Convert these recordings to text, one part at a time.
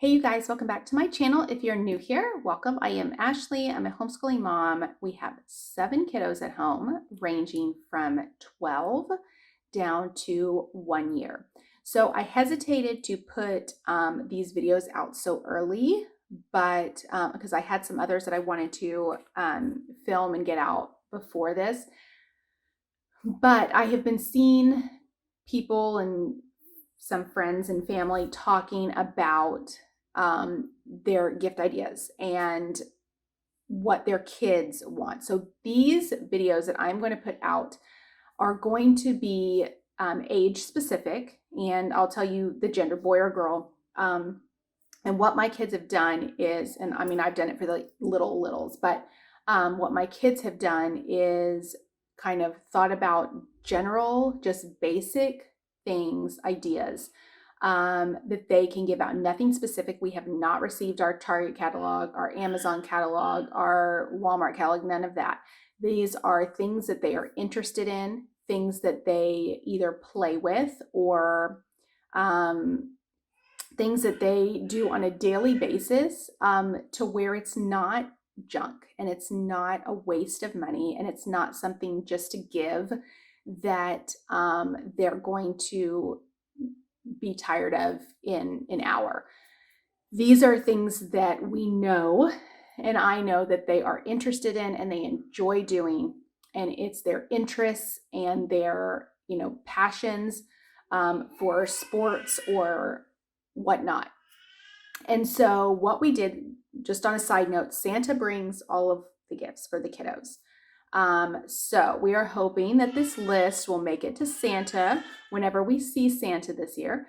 Hey you guys, welcome back to my channel. If you're new here, welcome. I am Ashley. I'm a homeschooling mom. We have 7 kiddos at home, ranging from 12 down to 1 year. So I hesitated to put these videos out so early, but because I had some others that I wanted to film and get out before this. But I have been seeing people and some friends and family talking about their gift ideas and what their kids want. So these videos that I'm going to put out are going to be age specific, and I'll tell you the gender, boy or girl. And what my kids have done is, and I mean, I've done it for the littles, but what my kids have done is kind of thought about general, just basic things, ideas that they can give out. Nothing specific. We have not received our Target catalog, our Amazon catalog, our Walmart catalog, none of that. These are things that they are interested in, things that they either play with or things that they do on a daily basis, to where it's not junk and it's not a waste of money and it's not something just to give that they're going to be tired of in an hour. These are things that we know, and I know that they are interested in and they enjoy doing, and it's their interests and their passions for sports or whatnot. And so what we did, just on a side note, Santa brings all of the gifts for the kiddos. So we are hoping that this list will make it to Santa whenever we see Santa this year.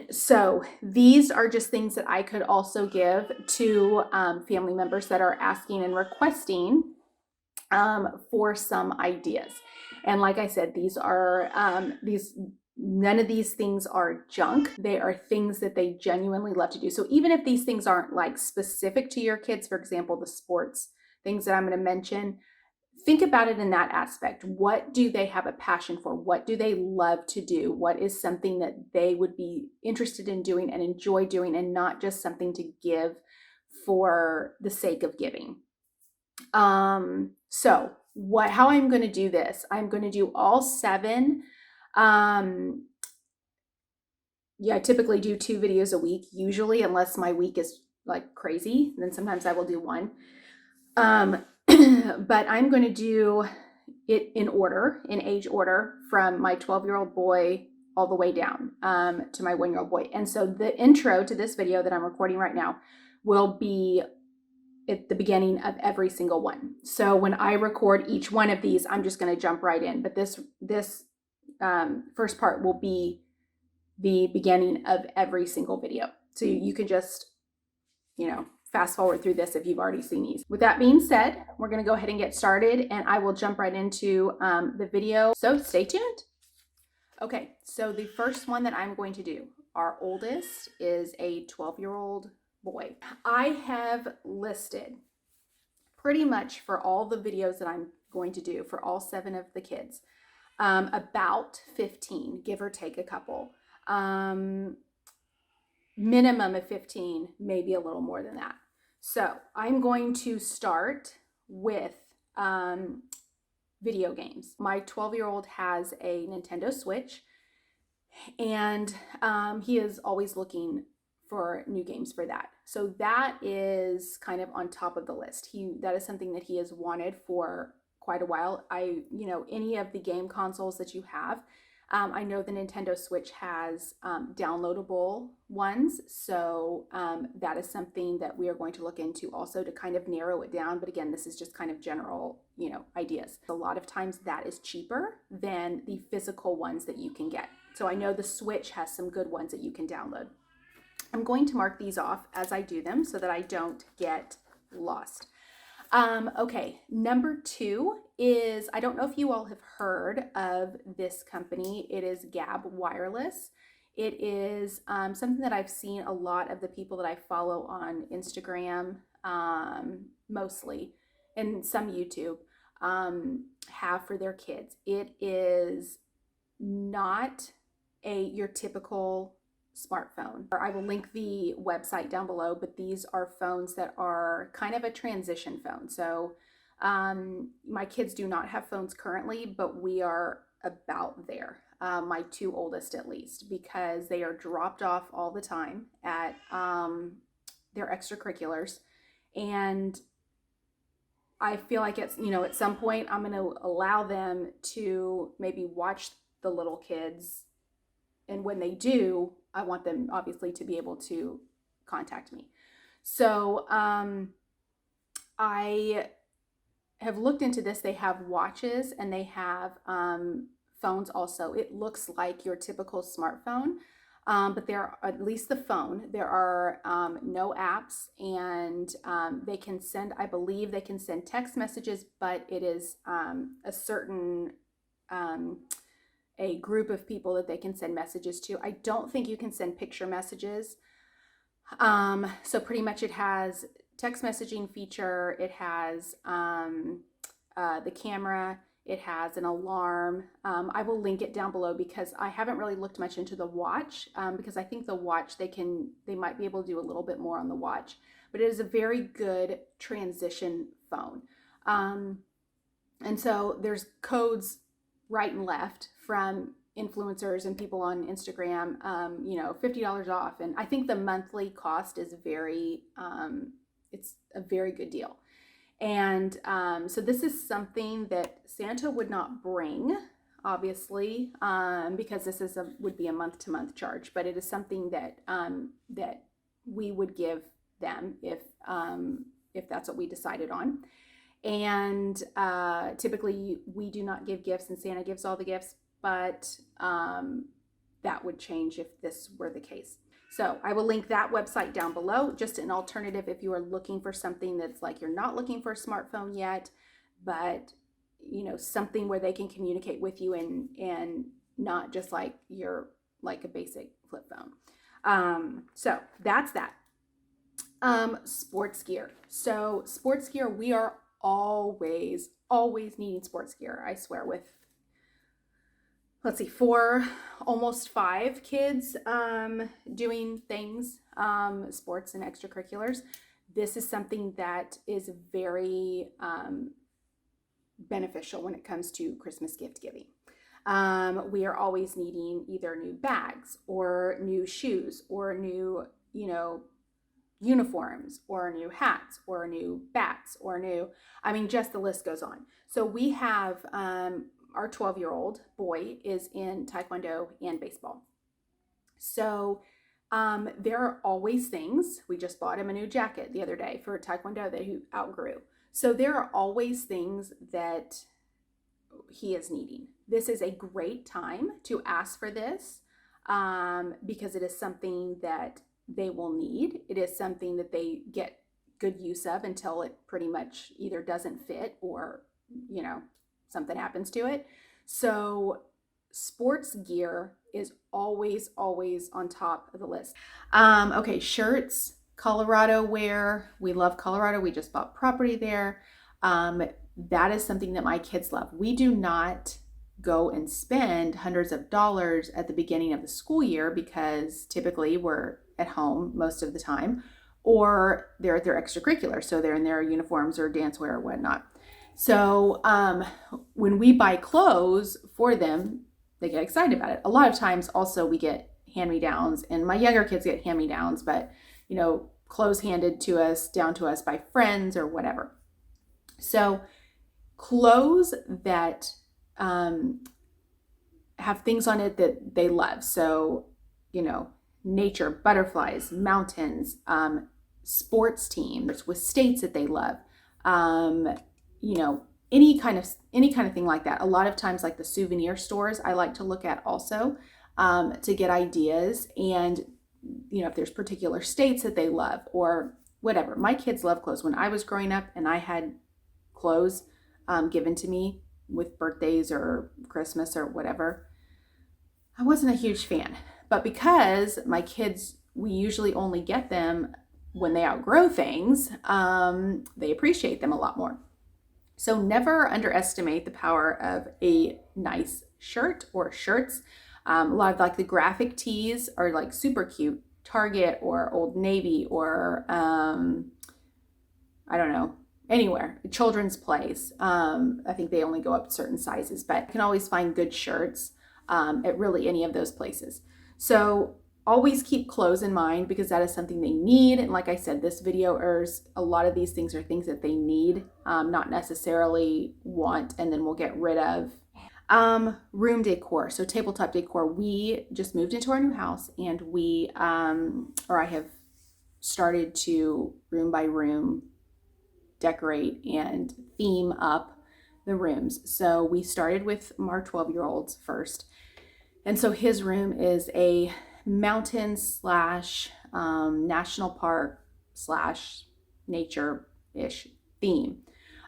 So these are just things that I could also give to family members that are asking and requesting for some ideas. And like I said, these are none of these things are junk. They are things that they genuinely love to do. So even if these things aren't like specific to your kids, for example, the sports things that I'm going to mention, think about it in that aspect. What do they have a passion for? What do they love to do? What is something that they would be interested in doing and enjoy doing, and not just something to give for the sake of giving? So how I'm going to do this, I'm going to do all 7. I typically do 2 videos a week, usually, unless my week is like crazy, then sometimes I will do 1. But I'm going to do it in age order, from my 12-year-old boy all the way down to my 1-year-old boy. And so the intro to this video that I'm recording right now will be at the beginning of every single one. So when I record each one of these, I'm just going to jump right in. But this first part will be the beginning of every single video. So you can just, fast forward through this if you've already seen these. With that being said, we're going to go ahead and get started, and I will jump right into the video. So stay tuned. Okay, so the first one that I'm going to do, our oldest is a 12-year-old boy. I have listed pretty much for all the videos that I'm going to do for all 7 of the kids, about 15, give or take a couple. Minimum of 15, maybe a little more than that. So I'm going to start with video games. My 12-year-old has a Nintendo Switch, and he is always looking for new games for that. So that is kind of on top of the list. That is something that he has wanted for quite a while. Any of the game consoles that you have, I know the Nintendo Switch has downloadable ones, so that is something that we are going to look into also to kind of narrow it down. But again, this is just kind of general, ideas. A lot of times that is cheaper than the physical ones that you can get. So I know the Switch has some good ones that you can download. I'm going to mark these off as I do them so that I don't get lost. Okay, number 2 is, I don't know if you all have heard of this company. It is Gab Wireless. It is something that I've seen a lot of the people that I follow on Instagram, mostly, and some YouTube, have for their kids. It is not your typical smartphone. I will link the website down below, but these are phones that are kind of a transition phone. So my kids do not have phones currently, but we are about there. My two oldest at least, because they are dropped off all the time at their extracurriculars. And I feel like it's, at some point I'm going to allow them to maybe watch the little kids. And when they do, I want them obviously to be able to contact me. So I have looked into this. They have watches and they have phones also. It looks like your typical smartphone, but there, at least the phone, there are no apps, and they can send, I believe they can send text messages, but it is a certain a group of people that they can send messages to. I don't think you can send picture messages. So pretty much it has text messaging feature, it has the camera, it has an alarm. I will link it down below because I haven't really looked much into the watch, because I think the watch they might be able to do a little bit more on the watch, but it is a very good transition phone. And so there's codes right and left from influencers and people on Instagram, $50 off. And I think the monthly cost is it's a very good deal. And so this is something that Santa would not bring, obviously, because this would be a month-to-month charge, but it is something that that we would give them if that's what we decided on. And typically we do not give gifts and Santa gives all the gifts, but that would change if this were the case. So I will link that website down below, just an alternative if you are looking for something that's like, you're not looking for a smartphone yet, but something where they can communicate with you and not just like a basic flip phone. So that's that. Sports gear. So sports gear, we are always needing sports gear. I swear, with, let's see, 4, almost 5 kids doing things, sports and extracurriculars. This is something that is very beneficial when it comes to Christmas gift giving. We are always needing either new bags or new shoes or new, uniforms or new hats or new bats or just the list goes on. So we have our 12-year-old boy is in Taekwondo and baseball. So there are always things. We just bought him a new jacket the other day for Taekwondo that he outgrew. So there are always things that he is needing. This is a great time to ask for this because it is something that they will need. It is something that they get good use of until it pretty much either doesn't fit or, something happens to it. So sports gear is always on top of the list. Okay, shirts, Colorado wear. We love Colorado. We just bought property there. That is something that my kids love. We do not go and spend hundreds of dollars at the beginning of the school year because typically we're at home most of the time, or they're at their extracurricular. So they're in their uniforms or dance wear or whatnot. So when we buy clothes for them, they get excited about it. A lot of times also we get hand-me-downs, and my younger kids get hand-me-downs, but clothes handed to us, down to us by friends or whatever. So clothes that have things on it that they love. So, nature, butterflies, mountains, sports teams with states that they love, any kind of thing like that. A lot of times, like the souvenir stores, I like to look at also to get ideas, and if there's particular states that they love or whatever. My kids love clothes. When I was growing up and I had clothes given to me with birthdays or Christmas or whatever, I wasn't a huge fan. But because my kids, we usually only get them when they outgrow things, they appreciate them a lot more. So never underestimate the power of a nice shirt or shirts. A lot of like the graphic tees are like super cute. Target or Old Navy or I don't know, anywhere, children's place. I think they only go up certain sizes, but you can always find good shirts at really any of those places. So always keep clothes in mind because that is something they need. And like I said, this video airs a lot of these things are things that they need, not necessarily want, and then we'll get rid of. Room decor. So tabletop decor. We just moved into our new house and I have started to room by room decorate and theme up the rooms. So we started with our 12-year-olds first. And so his room is a mountain slash national park slash nature-ish theme.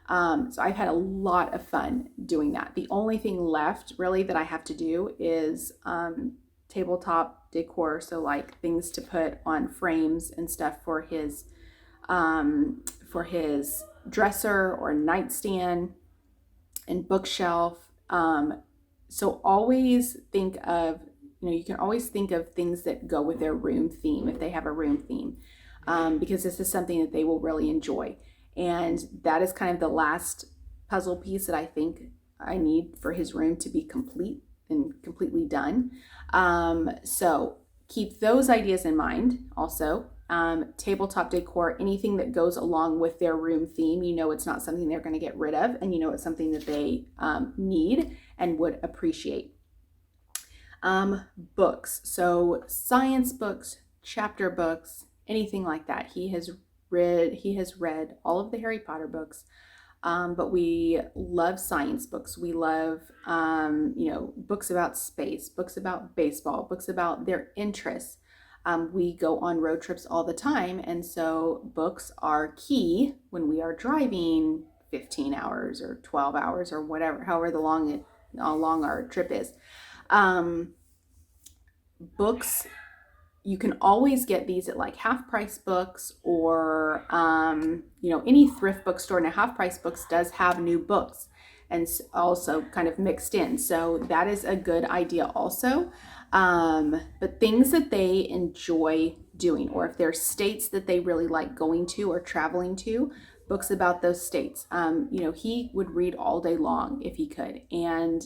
So I've had a lot of fun doing that. The only thing left really that I have to do is tabletop decor. So like things to put on frames and stuff for his dresser or nightstand and bookshelf. So always think of, you can always think of things that go with their room theme if they have a room theme, because this is something that they will really enjoy. And that is kind of the last puzzle piece that I think I need for his room to be complete and completely done. So keep those ideas in mind also. Tabletop decor, anything that goes along with their room theme, it's not something they're going to get rid of, and it's something that they need and would appreciate. Books, so science books, chapter books, anything like that. He has read all of the Harry Potter books, but we love science books. We love books about space, books about baseball, books about their interests. We go on road trips all the time, and so books are key when we are driving 15 hours or 12 hours or whatever, however long our trip is. Books, you can always get these at like Half Price Books or any thrift bookstore. Now Half Price Books does have new books and also kind of mixed in, so that is a good idea also. But things that they enjoy doing, or if there's states that they really like going to or traveling to, books about those states. He would read all day long if he could, and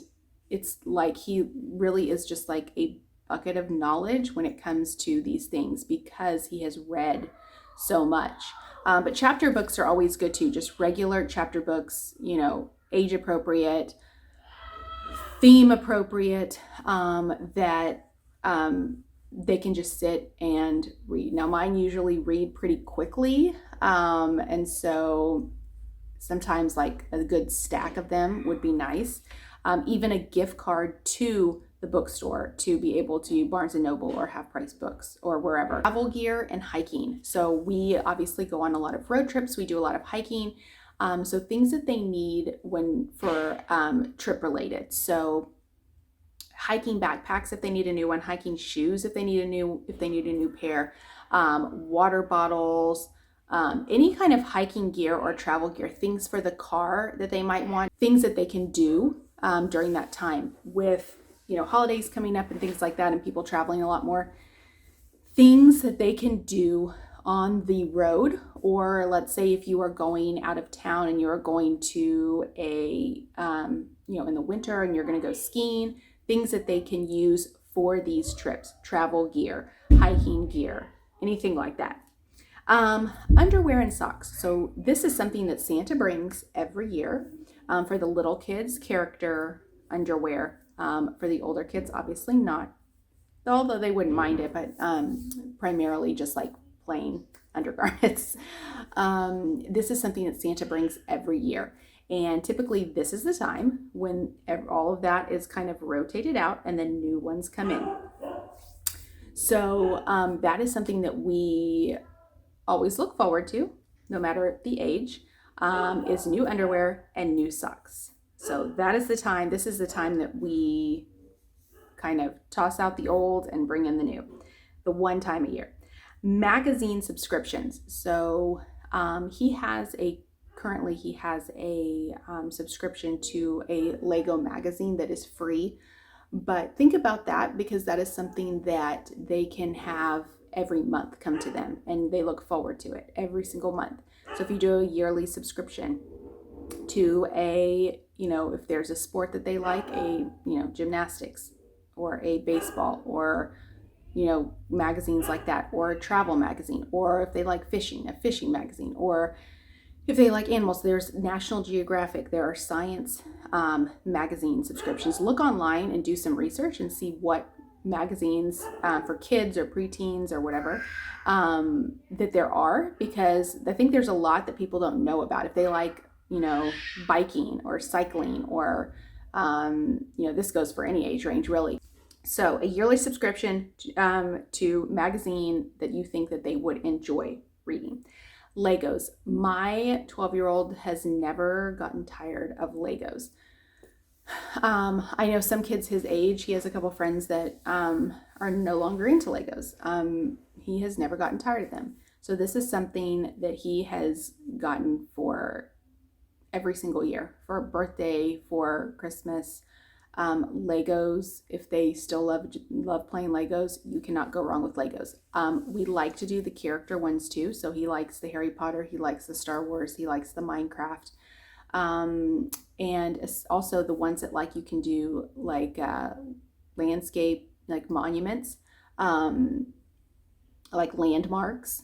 it's like he really is just like a bucket of knowledge when it comes to these things because he has read so much. But chapter books are always good too, just regular chapter books, age appropriate, theme appropriate, that they can just sit and read. Now mine usually read pretty quickly, and so sometimes like a good stack of them would be nice. Even a gift card to the bookstore to be able to Barnes & Noble or Half Price Books or wherever. Travel gear and hiking. So we obviously go on a lot of road trips. We do a lot of hiking. So things that they need for trip related. So hiking backpacks if they need a new one, hiking shoes if they need a new pair, water bottles, any kind of hiking gear or travel gear, things for the car that they might want, things that they can do during that time with holidays coming up and things like that, and people traveling a lot more, things that they can do on the road. Or let's say if you are going out of town and you're going to in the winter and you're going to go skiing, things that they can use for these trips, travel gear, hiking gear, anything like that. Underwear and socks. So this is something that Santa brings every year for the little kids, character underwear. For the older kids, obviously not, although they wouldn't mind it, but primarily just like plain undergarments. This is something that Santa brings every year. And typically this is the time when all of that is kind of rotated out and then new ones come in. So that is something that we always look forward to, no matter the age, is new underwear and new socks. So this is the time that we kind of toss out the old and bring in the new, the one time a year. Magazine subscriptions. So he has a subscription to a Lego magazine that is free But think about that, because that is something that they can have every month come to them, and they look forward to it every single month. So if you do a yearly subscription to a, if there's a sport that they like, gymnastics or a baseball, or magazines like that, or a travel magazine, or if they like fishing, a fishing magazine, or if they like animals, there's National Geographic, there are science magazine subscriptions. Look online and do some research and see what magazines for kids or preteens or whatever that there are, because I think there's a lot that people don't know about. If they like, biking or cycling, or, this goes for any age range really. So a yearly subscription to magazine that you think that they would enjoy reading. Legos. My 12-year-old has never gotten tired of Legos. I know some kids his age, he has a couple friends that are no longer into Legos. He has never gotten tired of them. So this is something that he has gotten for every single year, for a birthday, for Christmas. Legos, if they still love playing Legos, you cannot go wrong with Legos. We like to do the character ones too. So he likes the Harry Potter, he likes the Star Wars, he likes the Minecraft. And also the ones that you can do landscape, like monuments, like landmarks.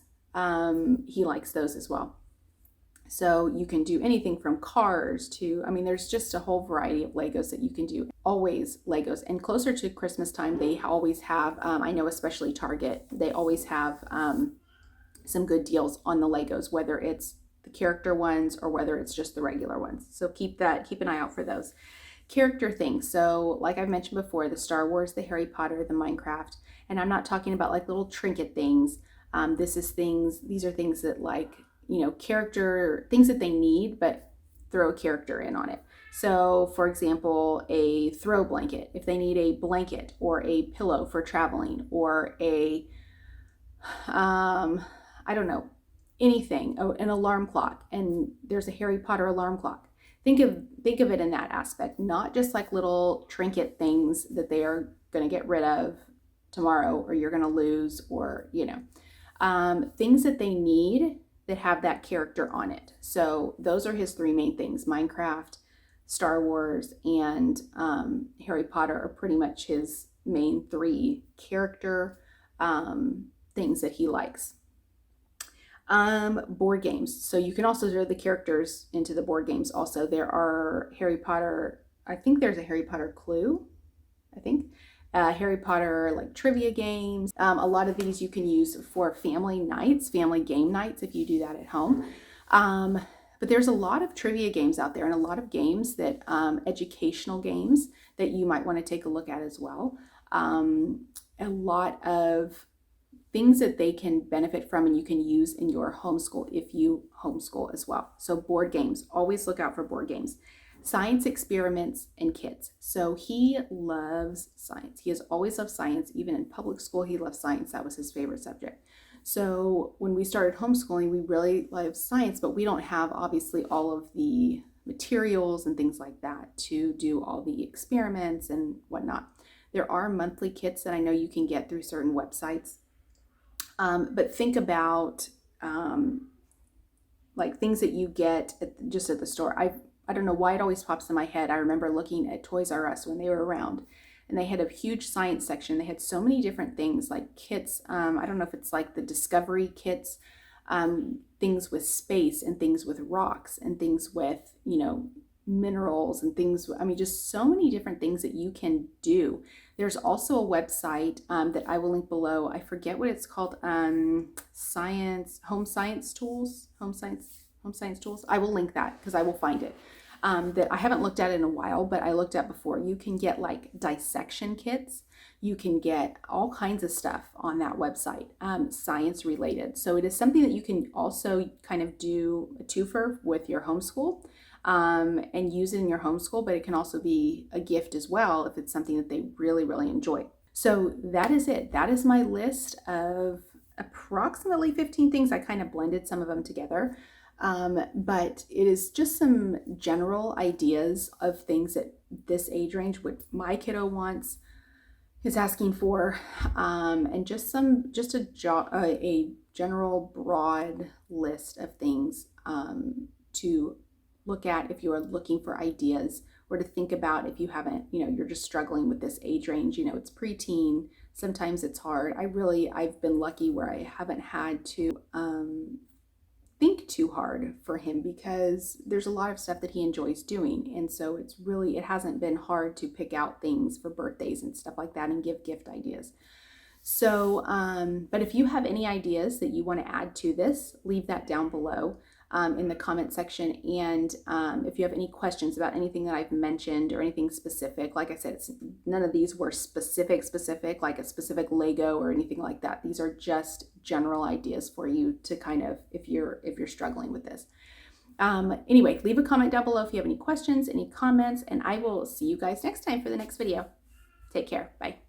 He likes those as well. So you can do anything from cars to, there's just a whole variety of Legos that you can do. Always Legos. And closer to Christmas time, they always have, I know especially Target, they always have some good deals on the Legos, whether it's the character ones or whether it's just the regular ones. So keep an eye out for those. Character things. So like I've mentioned before, the Star Wars, the Harry Potter, the Minecraft, and I'm not talking about little trinket things. These are things that character things that they need, but throw a character in on it. So for example, a throw blanket, if they need a blanket or a pillow for traveling, or a I don't know, anything, an alarm clock, and there's a Harry Potter alarm clock. Think of it in that aspect, not just little trinket things that they are going to get rid of tomorrow, or you're going to lose, or things that they need that have that character on it. So those are his three main things: Minecraft, Star Wars, and Harry Potter are pretty much his main three character things that he likes. Board games. So you can also throw the characters into the board games also. There are Harry Potter, I think there's a Harry Potter Clue, Harry Potter trivia games. A lot of these you can use for family nights, family game nights, if you do that at home. But there's a lot of trivia games out there, and a lot of games that, educational games that you might want to take a look at as well. A lot of things that they can benefit from and you can use in your homeschool if you homeschool as well. So board games, always look out for board games. Science experiments and kids. So he loves science. He has always loved science. Even in public school, he loved science. That was his favorite subject. So when we started homeschooling, we really loved science, but we don't have obviously all of the materials and things like that to do all the experiments and whatnot. There are monthly kits that I know you can get through certain websites. But think about things that you get just at the store. I don't know why it always pops in my head. I remember looking at Toys R Us when they were around, and they had a huge science section. They had so many different things, like kits. I don't know if it's the Discovery kits, things with space and things with rocks and things with, minerals and things. Just so many different things that you can do. There's also a website that I will link below. I forget what it's called. Home science tools. I will link that because I will find it. That I haven't looked at in a while, but I looked at before. You can get dissection kits. You can get all kinds of stuff on that website, science related. So it is something that you can also kind of do a twofer with your homeschool. And use it in your homeschool, but it can also be a gift as well if it's something that they really, really enjoy. So that is it. That is my list of approximately 15 things. I kind of blended some of them together. But it is just some general ideas of things that this age range, what my kiddo wants, is asking for, and just a general broad list of things to look at if you are looking for ideas, or to think about if you haven't, you're just struggling with this age range. It's preteen. Sometimes it's hard. I've been lucky where I haven't had to think too hard for him, because there's a lot of stuff that he enjoys doing. And so it hasn't been hard to pick out things for birthdays and stuff like that and give gift ideas. So, but if you have any ideas that you want to add to this, leave that down below in the comment section. And if you have any questions about anything that I've mentioned or anything specific, like I said, none of these were specific, like a specific Lego or anything like that. These are just general ideas for you to kind of, if you're struggling with this. Anyway, leave a comment down below if you have any questions, any comments, and I will see you guys next time for the next video. Take care. Bye.